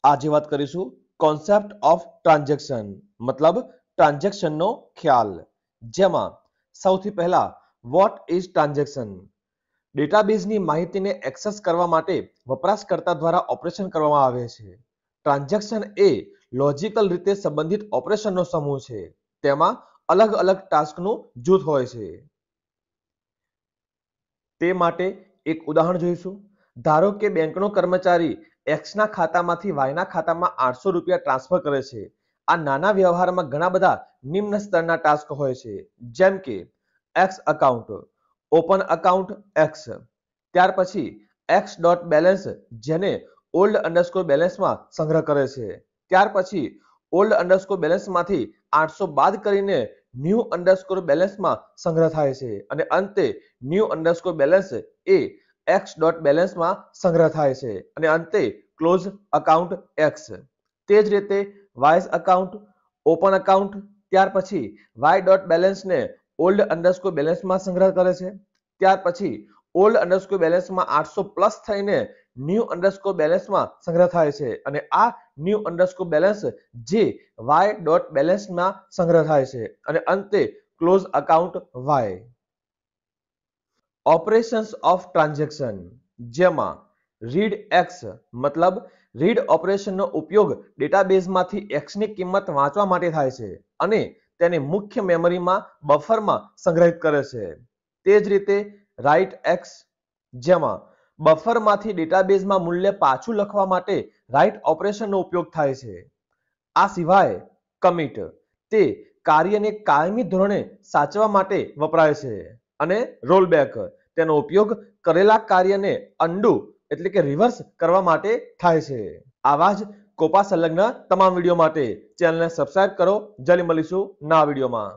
આજે વાત કરીશું કોન્સેપ્ટ ઓફ ટ્રાન્ઝેક્શન મતલબ ટ્રાન્ઝેક્શનનો ખ્યાલ, જેમાં સૌથી પહેલા વોટ ઇઝ ટ્રાન્ઝેક્શન? ડેટાબેઝની માહિતીને એક્સેસ કરવા માટે વપરાશકર્તા દ્વારા ઓપરેશન કરવામાં આવે છે. ટ્રાન્ઝેક્શન એ લોજિકલ રીતે સંબંધિત ઓપરેશનનો સમૂહ છે. તેમાં અલગ અલગ ટાસ્કનું જૂથ હોય છે. તે માટે એક ઉદાહરણ જોઈશું. ધારો કે બેંકનો કર્મચારી એક્સના ખાતામાંથી વાયના ખાતામાં 800 રૂપિયા ટ્રાન્સફર કરે છે. આ નાના વ્યવહારમાં ઘણા બધા નિમ્ન સ્તરના ટાસ્ક હોય છે, જેમ કે x account, open account x, ત્યાર પછી એક્સ ડોટ બેલેન્સ જેને ઓલ્ડ અંડરસ્કોર બેલેન્સમાં સંગ્રહ કરે છે, ત્યાર પછી ઓલ્ડ અંડરસ્કોર બેલેન્સમાંથી 800 બાદ કરીને ન્યૂ અંડરસ્કોર બેલેન્સમાં સંગ્રહ થાય છે અને અંતે ન્યૂ અંડરસ્કોર બેલેન્સ એ એક્સ ડોટ બેલેન્સમાં સંગ્રહ થાય છે અને અંતે ક્લોઝ અકાઉન્ટ એક્સ. તે જ રીતે વાયસ અકાઉન્ટ, ઓપન અકાઉન્ટ, ત્યાર પછી વાય ડોટ બેલેન્સને ઓલ્ડ અંડરસ્કોર બેલેન્સમાં સંગ્રહ કરે છે, ત્યાર પછી ઓલ્ડ અંડરસ્કોર બેલેન્સમાં 800 પ્લસ થઈને ન્યૂ અંડરસ્કોર બેલેન્સમાં સંગ્રહ થાય છે અને આ ન્યૂ અંડરસ્કોર બેલેન્સ જે વાય ડોટ બેલેન્સમાં સંગ્રહ થાય છે અને અંતે close account Y. Operations of transaction, જેમાં રીડ એક્સ મતલબ રીડ ઓપરેશનનો ઉપયોગ ડેટાબેઝમાંથી એક્સની કિંમત વાંચવા માટે થાય છે અને તેને મુખ્ય મેમરીમાં બફરમાં સંગ્રહિત કરે છે. તે જ રીતે રાઇટ એક્સ, જેમાં બફરમાંથી ડેટાબેઝમાં મૂલ્ય પાછું લખવા માટે રાઇટ ઓપરેશનનો ઉપયોગ થાય છે. આ સિવાય કમિટ, તે કાર્યને કાયમી ધોરણે સાચવવા માટે વપરાય છે અને રોલબેક, તેનો ઉપયોગ કરેલા કાર્યને અન્ડુ એટલે કે રિવર્સ કરવા માટે થાય છે. આવા જ કોપા સંલગ્ન તમામ વિડીયો માટે ચેનલને સબસ્ક્રાઇબ કરો. જલ્દી મળીશું નવા વિડીયોમાં.